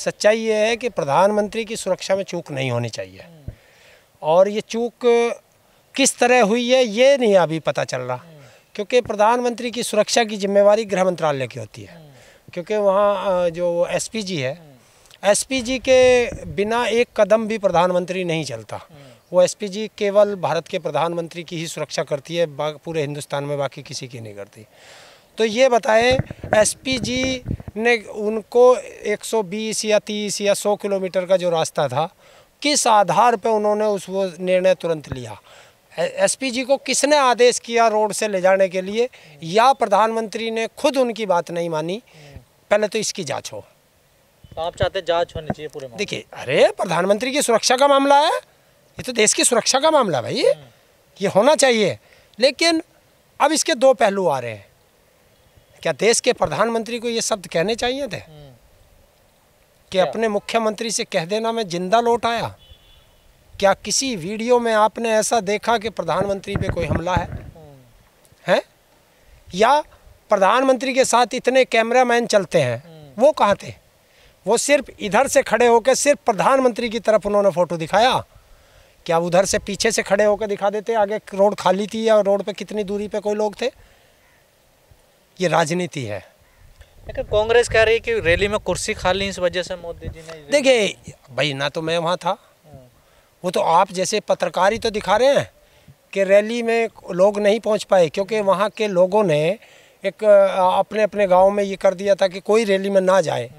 सच्चाई ये है कि प्रधानमंत्री की सुरक्षा में चूक नहीं होनी चाहिए, और ये चूक किस तरह हुई है ये नहीं अभी पता चल रहा, क्योंकि प्रधानमंत्री की सुरक्षा की जिम्मेवारी गृह मंत्रालय की होती है। क्योंकि वहाँ जो एसपीजी है, एसपीजी के बिना एक कदम भी प्रधानमंत्री नहीं चलता। वो एसपीजी केवल भारत के प्रधानमंत्री की ही सुरक्षा करती है, पूरे हिंदुस्तान में बाकी किसी की नहीं करती। तो ये बताएं, एसपीजी ने उनको 120 या 30 या 100 किलोमीटर का जो रास्ता था, किस आधार पे उन्होंने वो निर्णय तुरंत लिया? एसपीजी को किसने आदेश किया रोड से ले जाने के लिए, या प्रधानमंत्री ने खुद उनकी बात नहीं मानी? पहले तो इसकी जांच हो। तो आप चाहते जांच होनी चाहिए पूरे? देखिए, अरे प्रधानमंत्री की सुरक्षा का मामला है, ये तो देश की सुरक्षा का मामला है भाई, ये होना चाहिए। लेकिन अब इसके दो पहलू आ रहे हैं। क्या देश के प्रधानमंत्री को ये शब्द कहने चाहिए थे कि अपने मुख्यमंत्री से कह देना मैं जिंदा लौट आया? क्या किसी वीडियो में आपने ऐसा देखा कि प्रधानमंत्री पे कोई हमला है? या प्रधानमंत्री के साथ इतने कैमरामैन चलते हैं, वो कहाँ थे? वो सिर्फ इधर से खड़े होकर सिर्फ प्रधानमंत्री की तरफ उन्होंने फ़ोटो दिखाया। क्या उधर से पीछे से खड़े होकर दिखा देते आगे रोड खाली थी या रोड पे कितनी दूरी पे कोई लोग थे? ये राजनीति है। लेकिन कांग्रेस कह रही है कि रैली में कुर्सी खाली इस वजह से मोदी जी ने। देखिए भाई, ना तो मैं वहाँ था, वो तो आप जैसे पत्रकार ही तो दिखा रहे हैं कि रैली में लोग नहीं पहुँच पाए, क्योंकि वहाँ के लोगों ने एक अपने अपने गाँव में ये कर दिया था कि कोई रैली में ना जाए।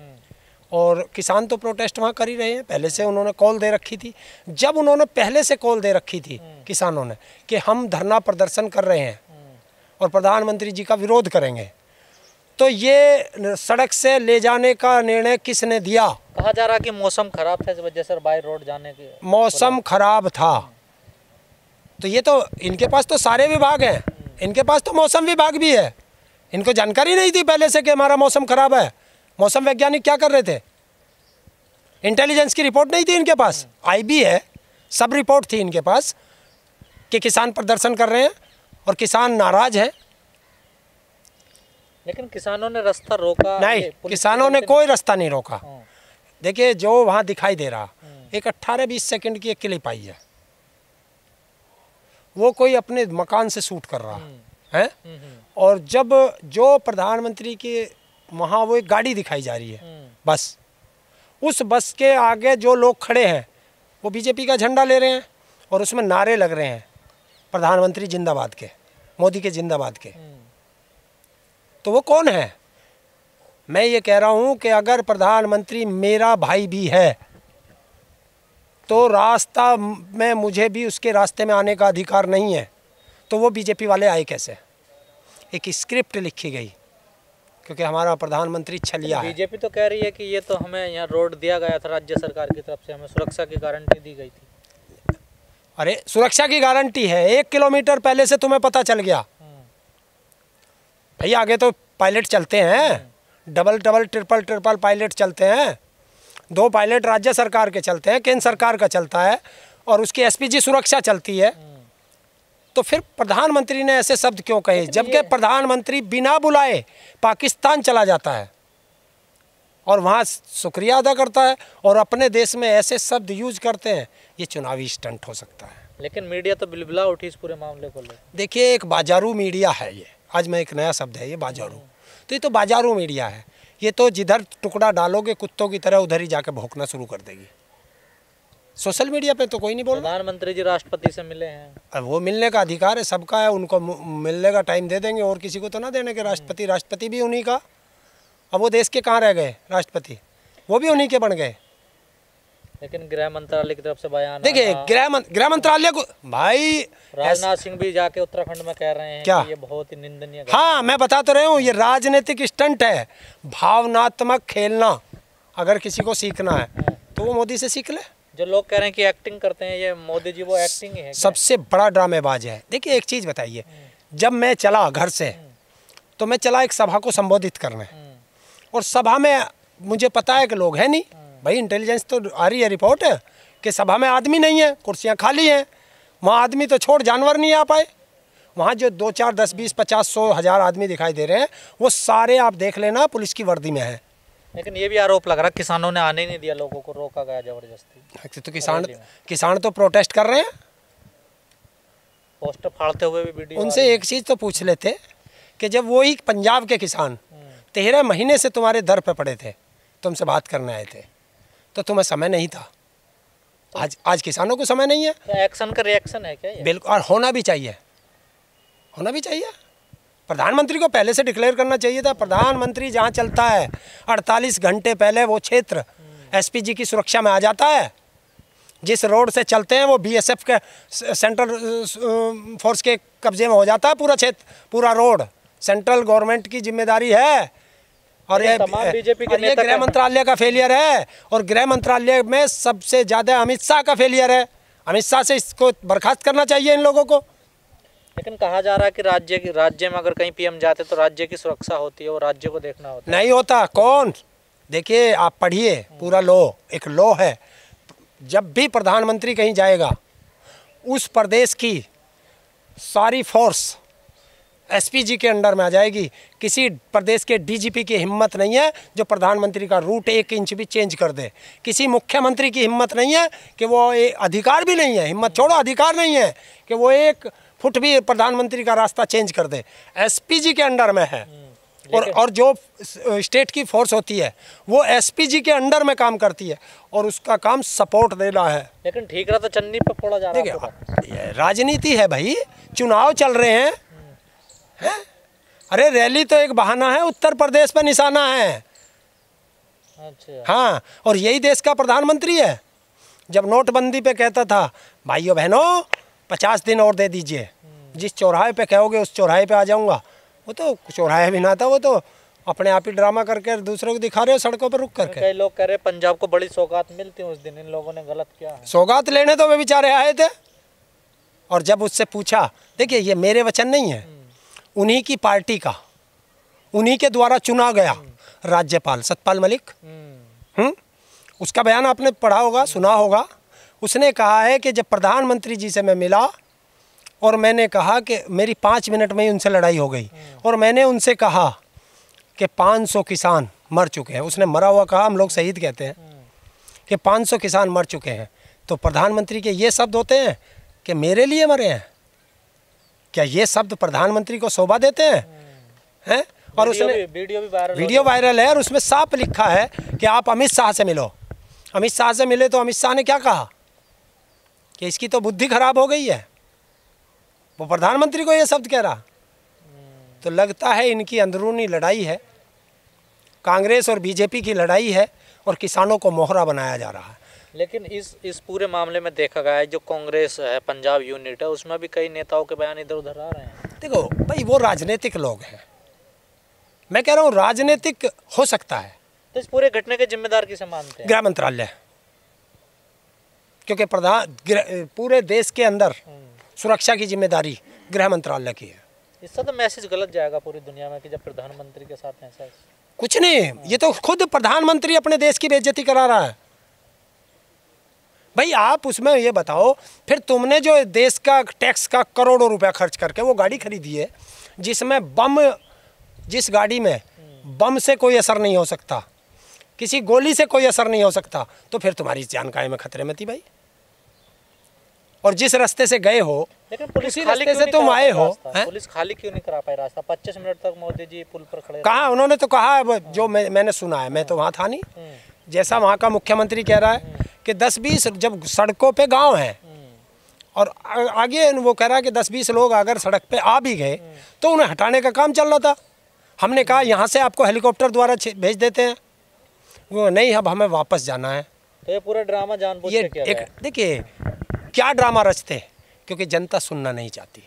और किसान तो प्रोटेस्ट वहाँ कर ही रहे हैं, पहले से उन्होंने कॉल दे रखी थी। जब उन्होंने पहले से कॉल दे रखी थी किसानों ने कि हम धरना प्रदर्शन कर रहे हैं और प्रधानमंत्री जी का विरोध करेंगे, तो ये सड़क से ले जाने का निर्णय किसने दिया? कहा जा रहा कि मौसम खराब था, इस वजह से बाय रोड जाने के। मौसम खराब था तो ये तो इनके पास तो सारे विभाग हैं, इनके पास तो मौसम विभाग भी है। इनको जानकारी नहीं थी पहले से कि हमारा मौसम खराब है? मौसम वैज्ञानिक क्या कर रहे थे? इंटेलिजेंस की रिपोर्ट नहीं थी इनके पास? आईबी है, सब रिपोर्ट थी इनके पास कि किसान प्रदर्शन कर रहे हैं और किसान नाराज है। लेकिन किसानों ने रास्ता रोका नहीं, किसानों ने कोई रास्ता नहीं रोका। देखिए, जो वहाँ दिखाई दे रहा, एक 18-20 सेकंड की एक क्लिप आई है, वो कोई अपने मकान से शूट कर रहा है। और जब जो प्रधानमंत्री के वहाँ वो एक गाड़ी दिखाई जा रही है, बस, उस बस के आगे जो लोग खड़े हैं वो बीजेपी का झंडा ले रहे हैं और उसमें नारे लग रहे हैं प्रधानमंत्री जिंदाबाद के, मोदी के जिंदाबाद के। तो वो कौन है? मैं ये कह रहा हूँ कि अगर प्रधानमंत्री मेरा भाई भी है तो रास्ता में मुझे भी उसके रास्ते में आने का अधिकार नहीं है, तो वो बीजेपी वाले आए कैसे? एक स्क्रिप्ट लिखी गई क्योंकि हमारा प्रधानमंत्री छलिया है। बीजेपी तो कह रही है कि ये तो हमें यहाँ रोड दिया गया था राज्य सरकार की तरफ से, हमें सुरक्षा की गारंटी दी गई थी। अरे सुरक्षा की गारंटी है, 1 किलोमीटर पहले से तुम्हें पता चल गया भैया। आगे तो पायलट चलते हैं, डबल ट्रिपल पायलट चलते हैं, 2 पायलट राज्य सरकार के चलते हैं, केंद्र सरकार का चलता है, और उसकी एसपीजी सुरक्षा चलती है। तो फिर प्रधानमंत्री ने ऐसे शब्द क्यों कहे, जबकि प्रधानमंत्री बिना बुलाए पाकिस्तान चला जाता है और वहाँ शुक्रिया अदा करता है, और अपने देश में ऐसे शब्द यूज करते हैं? ये चुनावी स्टंट हो सकता है। लेकिन मीडिया तो बिलबिला उठी इस पूरे मामले को लेकर। देखिए, एक बाजारू मीडिया है ये। आज मैं एक नया शब्द है ये, बाजारू। तो ये तो बाजारू मीडिया है, ये तो जिधर टुकड़ा डालोगे कुत्तों की तरह उधर ही जाके भौंकना शुरू कर देगी। सोशल मीडिया पे तो कोई नहीं बोल रहा। प्रधानमंत्री जी राष्ट्रपति से मिले हैं, अब वो मिलने का अधिकार है, सबका है, उनको मिलने का टाइम दे देंगे, और किसी को तो ना देने के। राष्ट्रपति भी उन्हीं का। अब वो देश के कहाँ रह गए राष्ट्रपति? वो भी उन्हीं के बन गए। लेकिन गृह मंत्रालय की तरफ से बयान, देखिए गृह मंत्रालय को भाई राजनाथ सिंह भी जाके उत्तराखंड में कह रहे हैं क्या? कि ये बहुत ही निंदनीय। हाँ, मैं बता तो रहा हूँ, ये राजनीतिक स्टंट है, भावनात्मक खेलना। अगर किसी को सीखना है तो वो मोदी से सीख ले। जो लोग कह रहे हैं कि एक्टिंग करते हैं, ये मोदी जी वो एक्टिंग ही है। सबसे बड़ा ड्रामेबाज है। देखिए, एक चीज़ बताइए, जब मैं चला घर से तो मैं चला एक सभा को संबोधित करने, और सभा में मुझे पता है कि लोग हैं नहीं भाई, इंटेलिजेंस तो आ रही है, रिपोर्ट है कि सभा में आदमी नहीं है, कुर्सियां खाली हैं। वहाँ आदमी तो छोड़ जानवर नहीं आ पाए। वहाँ जो 2, 4, 10, 20, 50, 100, 1000 आदमी दिखाई दे रहे हैं, वो सारे आप देख लेना पुलिस की वर्दी में हैं। लेकिन ये भी आरोप लग रहा है किसानों ने आने ही नहीं दिया, लोगों को रोका गया जबरदस्ती। तो किसान तो प्रोटेस्ट कर रहे हैं, पोस्टर फाड़ते हुए भी वीडियो। उनसे एक चीज़ तो पूछ लेते कि जब वही पंजाब के किसान 13 महीने से तुम्हारे दर पे पड़े थे, तुमसे बात करने आए थे, तो तुम्हें समय नहीं था। आज किसानों को समय नहीं है। तो एक्शन का रिएक्शन है क्या ये? बिल्कुल, और होना भी चाहिए, होना भी चाहिए। प्रधानमंत्री को पहले से डिक्लेयर करना चाहिए था। प्रधानमंत्री जहाँ चलता है 48 घंटे पहले वो क्षेत्र एसपीजी की सुरक्षा में आ जाता है। जिस रोड से चलते हैं वो बीएसएफ के सेंट्रल फोर्स के कब्जे में हो जाता है पूरा क्षेत्र, पूरा रोड सेंट्रल गवर्नमेंट की जिम्मेदारी है। और ये बीजेपी के ये गृह मंत्रालय का फेलियर है, और गृह मंत्रालय में सबसे ज़्यादा अमित शाह का फेलियर है। अमित शाह से इसको बर्खास्त करना चाहिए इन लोगों को। लेकिन कहा जा रहा है कि राज्य में अगर कहीं पीएम जाते तो राज्य की सुरक्षा होती है, वो राज्य को देखना होता है। नहीं होता। कौन? देखिए, आप पढ़िए पूरा लॉ, एक लॉ है, जब भी प्रधानमंत्री कहीं जाएगा उस प्रदेश की सारी फोर्स एसपीजी के अंडर में आ जाएगी। किसी प्रदेश के डीजीपी की हिम्मत नहीं है जो प्रधानमंत्री का रूट 1 इंच भी चेंज कर दे। किसी मुख्यमंत्री की हिम्मत नहीं है कि वो, अधिकार भी नहीं है, हिम्मत छोड़ो, अधिकार नहीं है कि वो 1 फुट भी प्रधानमंत्री का रास्ता चेंज कर दे। एसपीजी के अंडर में है। और जो स्टेट की फोर्स होती है वो एसपीजी के अंडर में काम करती है, और उसका काम सपोर्ट देना है। लेकिन ठीक रहा तो चन्नी पे फोड़ा जा रहा है। देखिए, राजनीति है भाई, चुनाव चल रहे हैं। अरे रैली तो एक बहाना है, उत्तर प्रदेश पर निशाना है। अच्छा। हाँ, और यही देश का प्रधानमंत्री है। जब नोटबंदी पे कहता था भाइयों बहनों 50 दिन और दे दीजिए, जिस चौराहे पे कहोगे उस चौराहे पे आ जाऊंगा, वो तो चौराहे भी ना था, वो तो अपने आप ही ड्रामा करके दूसरों को दिखा रहे हो सड़कों पर रुक करके। कई लोग कह रहे पंजाब को बड़ी सौगात मिलती है उस दिन, इन लोगों ने गलत किया है। सौगात लेने तो वे बेचारे आए थे, और जब उससे पूछा, देखिए ये मेरे वचन नहीं है, उन्हीं की पार्टी का, उन्हीं के द्वारा चुना गया राज्यपाल सतपाल मलिक, उसका बयान आपने पढ़ा होगा, सुना होगा। उसने कहा है कि जब प्रधानमंत्री जी से मैं मिला और मैंने कहा कि मेरी 5 मिनट में ही उनसे लड़ाई हो गई, और मैंने उनसे कहा कि 500 किसान मर चुके हैं। उसने मरा हुआ कहा, हम लोग शहीद कहते हैं, कि 500 किसान मर चुके हैं। तो प्रधानमंत्री के ये शब्द होते हैं कि मेरे लिए मरे हैं? क्या ये शब्द प्रधानमंत्री को शोभा देते हैं? और उसने वीडियो वायरल है, और उसमें साफ लिखा है कि आप अमित शाह से मिलो। अमित शाह से मिले तो अमित शाह ने क्या कहा कि इसकी तो बुद्धि खराब हो गई है, वो प्रधानमंत्री को ये शब्द कह रहा। तो लगता है इनकी अंदरूनी लड़ाई है, कांग्रेस और बीजेपी की लड़ाई है, और किसानों को मोहरा बनाया जा रहा है। लेकिन इस पूरे मामले में देखा गया है, जो कांग्रेस है, पंजाब यूनिट है, उसमें भी कई नेताओं के बयान इधर उधर आ रहे हैं। देखो भाई, वो राजनीतिक लोग हैं, मैं कह रहा हूँ राजनीतिक हो सकता है। तो इस पूरे घटने के जिम्मेदार किसे मानते हैं? गृह मंत्रालय, क्योंकि पूरे देश के अंदर सुरक्षा की जिम्मेदारी गृह मंत्रालय की है। इससे तो मैसेज गलत जाएगा पूरी दुनिया में कि जब प्रधानमंत्री के साथ ऐसा। कुछ नहीं, ये तो खुद प्रधानमंत्री अपने देश की बेइज्जती करा रहा है। भाई आप उसमें ये बताओ, फिर तुमने जो देश का टैक्स का करोड़ों रुपया खर्च करके वो गाड़ी खरीदी है, जिसमें बम, जिस गाड़ी में बम से कोई असर नहीं हो सकता, किसी गोली से कोई असर नहीं हो सकता, तो फिर तुम्हारी जान कायम में खतरे में थी भाई। और जिस रास्ते से गए हो, लेकिन पुलिस उसी रास्ते से तुम आए हो। पुलिस खाली क्यों नहीं करा पाई रास्ता? 25 मिनट तक मोदी जी पुल पर खड़े कहा, उन्होंने तो कहा, जो मैंने सुना है, मैं तो वहाँ था नहीं, जैसा वहाँ का मुख्यमंत्री कह रहा है कि 10-20 जब सड़कों पे गांव हैं, और आगे वो कह रहा है कि 10-20 लोग अगर सड़क पे आ भी गए तो उन्हें हटाने का काम चल रहा था। हमने कहा यहाँ से आपको हेलीकॉप्टर द्वारा भेज देते हैं, वो नहीं, अब हमें वापस जाना है। तो ये पूरा ड्रामा जानबूझ के किया गया है। देखिए क्या ड्रामा रचते, क्योंकि जनता सुनना नहीं चाहती,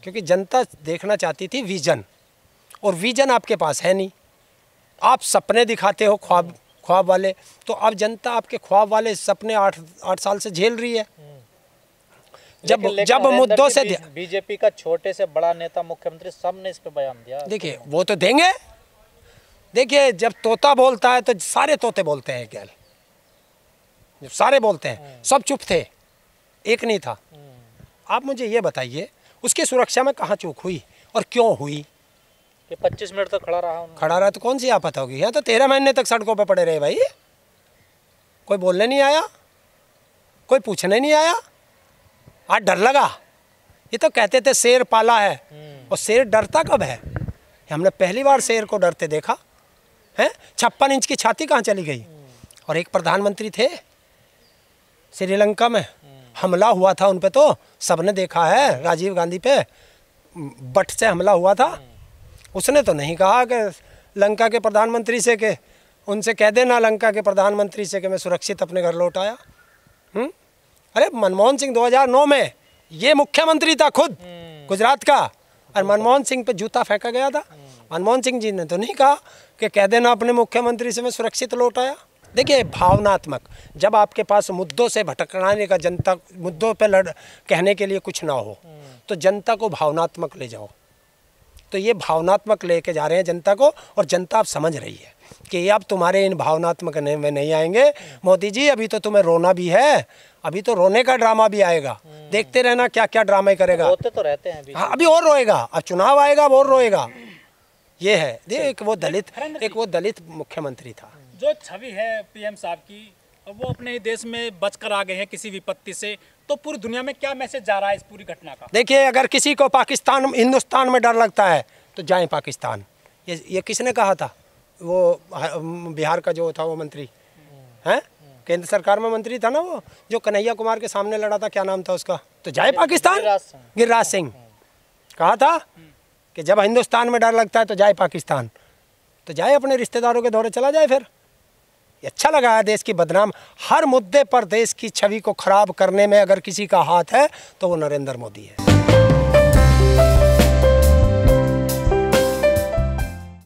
क्योंकि जनता देखना चाहती थी विजन, और विजन आपके पास है नहीं। आप सपने दिखाते हो, ख्वाब वाले, तो अब जनता आपके ख्वाब वाले सपने 8 साल से झेल रही है। जब मुद्दों से बीजेपी का छोटे से बड़ा नेता, मुख्यमंत्री, सब ने इस पे बयान दिया। देखिए वो तो देंगे। देखिए जब तोता बोलता है तो सारे तोते बोलते हैं, क्या जब सारे बोलते हैं, सब चुप थे, एक नहीं था। आप मुझे ये बताइए उसकी सुरक्षा में कहाँ चूक हुई और क्यों हुई? ये 25 मिनट तक खड़ा रहा। खड़ा रहा तो कौन सी आफत होगी? यहाँ तो 13 महीने तक सड़कों पे पड़े रहे भाई, कोई बोलने नहीं आया, कोई पूछने नहीं आया। आज डर लगा। ये तो कहते थे शेर पाला है, और शेर डरता कब है? हमने पहली बार शेर को डरते देखा है। 56 इंच की छाती कहाँ चली गई? और एक प्रधानमंत्री थे श्रीलंका में, हमला हुआ था उन पे, तो सबने देखा है, राजीव गांधी पे बट से हमला हुआ था। उसने तो नहीं कहा कि लंका के प्रधानमंत्री से कि उनसे कह देना लंका के प्रधानमंत्री से कि मैं सुरक्षित अपने घर लौट आया। अरे मनमोहन सिंह 2009 में ये मुख्यमंत्री था खुद गुजरात का, और मनमोहन सिंह पे जूता फेंका गया था। मनमोहन सिंह जी ने तो नहीं कहा कि कह देना अपने मुख्यमंत्री से मैं सुरक्षित लौट आया। देखिए भावनात्मक, जब आपके पास मुद्दों से भटकने का, जनता मुद्दों पे कहने के लिए कुछ ना हो, तो जनता को भावनात्मक ले जाओ। तो ये भावनात्मक लेके जा रहे हैं जनता को, और जनता अब समझ रही है कि ये अब तुम्हारे इन भावनात्मक में नहीं आएंगे मोदी जी। अभी तो तुम्हें रोना भी है, अभी तो रोने का ड्रामा भी आएगा। देखते रहना क्या क्या ड्रामा करेगा। रोते तो रहते हैं अभी। हाँ, अभी और रोएगा, अब चुनाव आएगा अब और रोएगा। ये है एक वो दलित मुख्यमंत्री था। जो छवि है पीएम साहब की, वो अपने देश में बचकर आ गए हैं किसी विपत्ति से, तो पूरी दुनिया में क्या मैसेज जा रहा है इस पूरी घटना का? देखिए, अगर किसी को पाकिस्तान हिंदुस्तान में डर लगता है तो जाएं पाकिस्तान। ये किसने कहा था? वो बिहार का जो था वो मंत्री हैं, केंद्र सरकार में मंत्री था ना, वो जो कन्हैया कुमार के सामने लड़ा था, क्या नाम था उसका? तो जाए पाकिस्तान। गिरिराज सिंह कहा था कि जब हिंदुस्तान में डर लगता है तो जाए पाकिस्तान। तो जाए अपने रिश्तेदारों के दौरे चला जाए। फिर ये अच्छा लगा है देश की बदनाम, हर मुद्दे पर देश की छवि को खराब करने में अगर किसी का हाथ है तो वो नरेंद्र मोदी है।